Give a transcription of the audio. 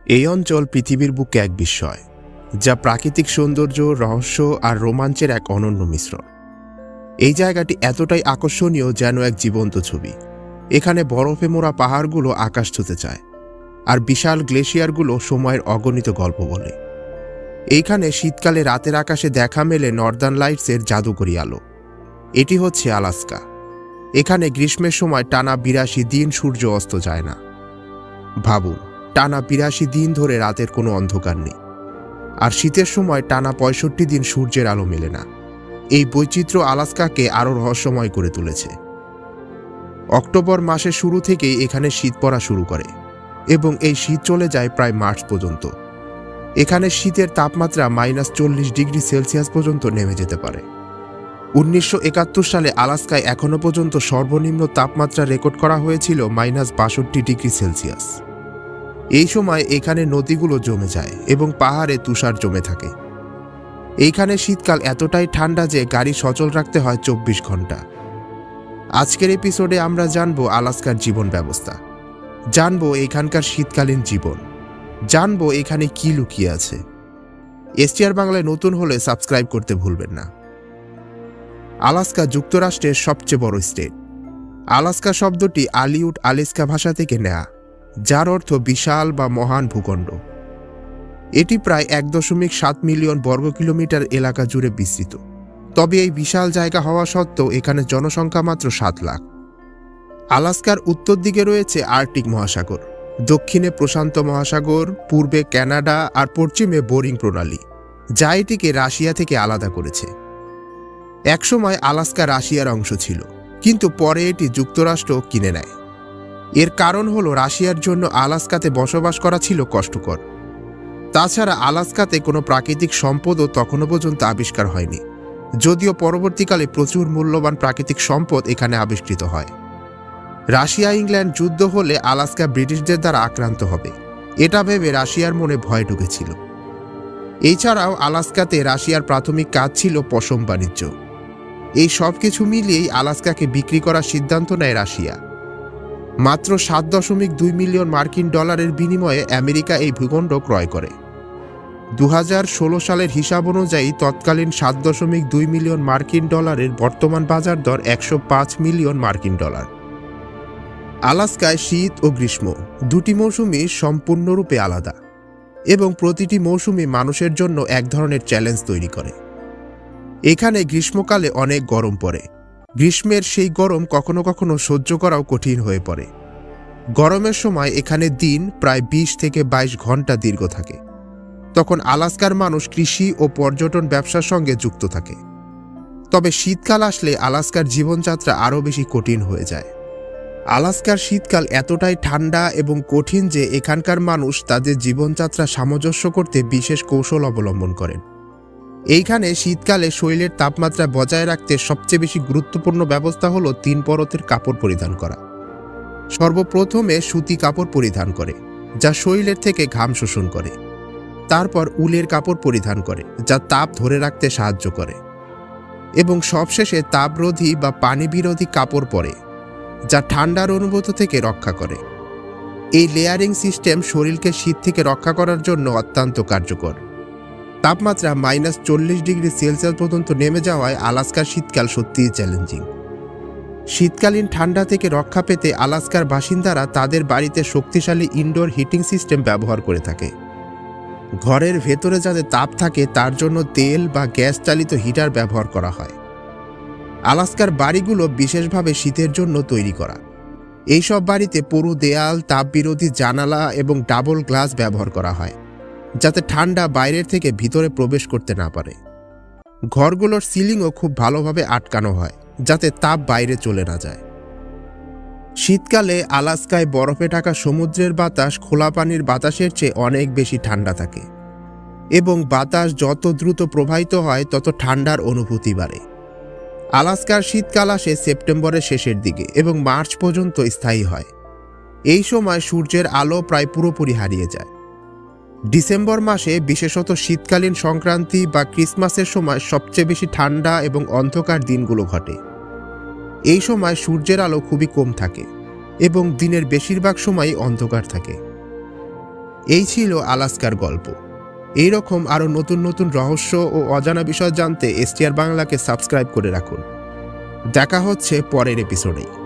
এই অঞ্চল পৃথিবীর বুকে এক বিস্ময়, যা প্রাকৃতিক সৌন্দর্য, রহস্য আর রোমাঞ্চের এক অনন্য মিশ্রণ। এই জায়গাটি এতটাই আকর্ষণীয় যেন এক জীবন্ত ছবি। এখানে বরফে মোড়া পাহাড়গুলো আকাশ ছুঁতে চায়, আর বিশাল গ্লেশিয়ারগুলো সময়ের অগণিত গল্প বলে। এইখানে শীতকালে রাতের আকাশে দেখা মেলে নর্দার্ন লাইটসের জাদুকরী আলো। এটি হচ্ছে আলাস্কা। এখানে গ্রীষ্মের সময় টানা ৮২ দিন সূর্য অস্ত যায় না। ভাবুন, টানা ৮২ দিন ধরে রাতের কোনো অন্ধকার নেই, আর শীতের সময় টানা ৬৫ দিন সূর্যের আলো মেলে না। এই বৈচিত্র্য আলাস্কাকে আরও রহস্যময় করে তুলেছে। অক্টোবর মাসের শুরু থেকেই এখানে শীত পড়া শুরু করে এবং এই শীত চলে যায় প্রায় মার্চ পর্যন্ত। এখানে শীতের তাপমাত্রা -40°C পর্যন্ত নেমে যেতে পারে। ১৯৭১ সালে আলাস্কায় এখনও পর্যন্ত সর্বনিম্ন তাপমাত্রা রেকর্ড করা হয়েছিল -৬২°C। এই সময় এখানে নদীগুলো জমে যায় এবং পাহাড়ে তুষার জমে থাকে। এইখানে শীতকাল এতটাই ঠান্ডা যে গাড়ি সচল রাখতে হয় ২৪ ঘন্টা। আজকের এপিসোডে আমরা জানবো আলাস্কার জীবন ব্যবস্থা, জানবো এখানকার শীতকালীন জীবন, জানবো এখানে কি লুকিয়ে আছে। এসটিআর বাংলায় নতুন হলে সাবস্ক্রাইব করতে ভুলবেন না। আলাস্কা যুক্তরাষ্ট্রের সবচেয়ে বড় স্টেট। আলাস্কা শব্দটি আলিউট আলাস্কা ভাষা থেকে নেয়া, যার অর্থ বিশাল বা মহান ভূখণ্ড। এটি প্রায় ১.৭ মিলিয়ন বর্গ কিলোমিটার এলাকা জুড়ে বিস্তৃত। তবে এই বিশাল জায়গা হওয়া সত্ত্বেও এখানে জনসংখ্যা মাত্র ৭ লাখ। আলাস্কার উত্তর দিকে রয়েছে আর্কটিক মহাসাগর, দক্ষিণে প্রশান্ত মহাসাগর, পূর্বে কানাডা আর পশ্চিমে বোরিং প্রণালী, যা এটিকে রাশিয়া থেকে আলাদা করেছে। একসময় আলাস্কা রাশিয়ার অংশ ছিল, কিন্তু পরে এটি যুক্তরাষ্ট্র কিনে নেয়। এর কারণ হলো রাশিয়ার জন্য আলাস্কাতে বসবাস করা ছিল কষ্টকর। তাছাড়া আলাস্কাতে কোনো প্রাকৃতিক সম্পদও তখনও পর্যন্ত আবিষ্কার হয়নি, যদিও পরবর্তীকালে প্রচুর মূল্যবান প্রাকৃতিক সম্পদ এখানে আবিষ্কৃত হয়। রাশিয়া ইংল্যান্ড যুদ্ধ হলে আলাস্কা ব্রিটিশদের দ্বারা আক্রান্ত হবে, এটা ভেবে রাশিয়ার মনে ভয় ঢুকেছিল। এছাড়াও আলাস্কাতে রাশিয়ার প্রাথমিক কাজ ছিল পশম বাণিজ্য। এই সব কিছু মিলিয়েই আলাস্কাকে বিক্রি করার সিদ্ধান্ত নেয় রাশিয়া। মাত্র $7.2 মিলিয়ন মার্কিন ডলারের বিনিময়ে আমেরিকা এই ভূখণ্ড ক্রয় করে। ২০১৬ সালের হিসাব অনুযায়ী তৎকালীন $7.2 মিলিয়ন মার্কিন ডলারের বর্তমান বাজার দর $105 মিলিয়ন মার্কিন ডলার। আলাস্কায় শীত ও গ্রীষ্ম দুটি মৌসুমই সম্পূর্ণরূপে আলাদা, এবং প্রতিটি মৌসুমই মানুষের জন্য এক ধরনের চ্যালেঞ্জ তৈরি করে। এখানে গ্রীষ্মকালে অনেক গরম পড়ে। গ্রীষ্মের সেই গরম কখনো কখনো সহ্য করাও কঠিন হয়ে পড়ে। গরমের সময় এখানে দিন প্রায় ২০ থেকে ২২ ঘন্টা দীর্ঘ থাকে। তখন আলাস্কার মানুষ কৃষি ও পর্যটন ব্যবসার সঙ্গে যুক্ত থাকে। তবে শীতকাল আসলে আলাস্কার জীবনযাত্রা আরও বেশি কঠিন হয়ে যায়। আলাস্কার শীতকাল এতটাই ঠান্ডা এবং কঠিন যে এখানকার মানুষ তাদের জীবনযাত্রা সামঞ্জস্য করতে বিশেষ কৌশল অবলম্বন করেন। এইখানে শীতকালে শরীরের তাপমাত্রা বজায় রাখতে সবচেয়ে বেশি গুরুত্বপূর্ণ ব্যবস্থা হলো ৩ পরতের কাপড় পরিধান করা। সর্বপ্রথমে সুতি কাপড় পরিধান করে, যা শরীরের থেকে ঘাম শোষণ করে। তারপর উলের কাপড় পরিধান করে, যা তাপ ধরে রাখতে সাহায্য করে। এবং সবশেষে তাপরোধী বা পানি বিরোধী কাপড় পরে, যা ঠান্ডার অনুভূতি থেকে রক্ষা করে। এই লেয়ারিং সিস্টেম শরীরকে শীত থেকে রক্ষা করার জন্য অত্যন্ত কার্যকর। তাপমাত্রা -40°C পর্যন্ত নেমে যাওয়ায় আলাস্কার শীতকাল সত্যিই চ্যালেঞ্জিং। শীতকালীন ঠান্ডা থেকে রক্ষা পেতে আলাস্কার বাসিন্দারা তাদের বাড়িতে শক্তিশালী ইনডোর হিটিং সিস্টেম ব্যবহার করে থাকে। ঘরের ভেতরে যাতে তাপ থাকে তার জন্য তেল বা গ্যাস চালিত হিটার ব্যবহার করা হয়। আলাস্কার বাড়িগুলো বিশেষভাবে শীতের জন্য তৈরি করা। এইসব বাড়িতে পুরু দেয়াল, তাপবিরোধী জানালা এবং ডাবল গ্লাস ব্যবহার করা হয়, যাতে ঠান্ডা বাইরের থেকে ভিতরে প্রবেশ করতে না পারে। ঘরগুলোর সিলিংও খুব ভালোভাবে আটকানো হয়, যাতে তাপ বাইরে চলে না যায়। শীতকালে আলাস্কায় বরফে ঢাকা সমুদ্রের বাতাস খোলা পানির বাতাসের চেয়ে অনেক বেশি ঠান্ডা থাকে, এবং বাতাস যত দ্রুত প্রবাহিত হয় তত ঠান্ডার অনুভূতি বাড়ে। আলাস্কার শীতকাল আসে সেপ্টেম্বরের শেষের দিকে এবং মার্চ পর্যন্ত স্থায়ী হয়। এই সময় সূর্যের আলো প্রায় পুরোপুরি হারিয়ে যায়। ডিসেম্বর মাসে, বিশেষত শীতকালীন সংক্রান্তি বা ক্রিসমাসের সময় সবচেয়ে বেশি ঠান্ডা এবং অন্ধকার দিনগুলো ঘটে। এই সময় সূর্যের আলো খুবই কম থাকে এবং দিনের বেশিরভাগ সময়ই অন্ধকার থাকে। এই ছিল আলাস্কার গল্প। এই রকম আরও নতুন নতুন রহস্য ও অজানা বিষয় জানতে এসটিআর বাংলাকে সাবস্ক্রাইব করে রাখুন। দেখা হচ্ছে পরের এপিসোডেই।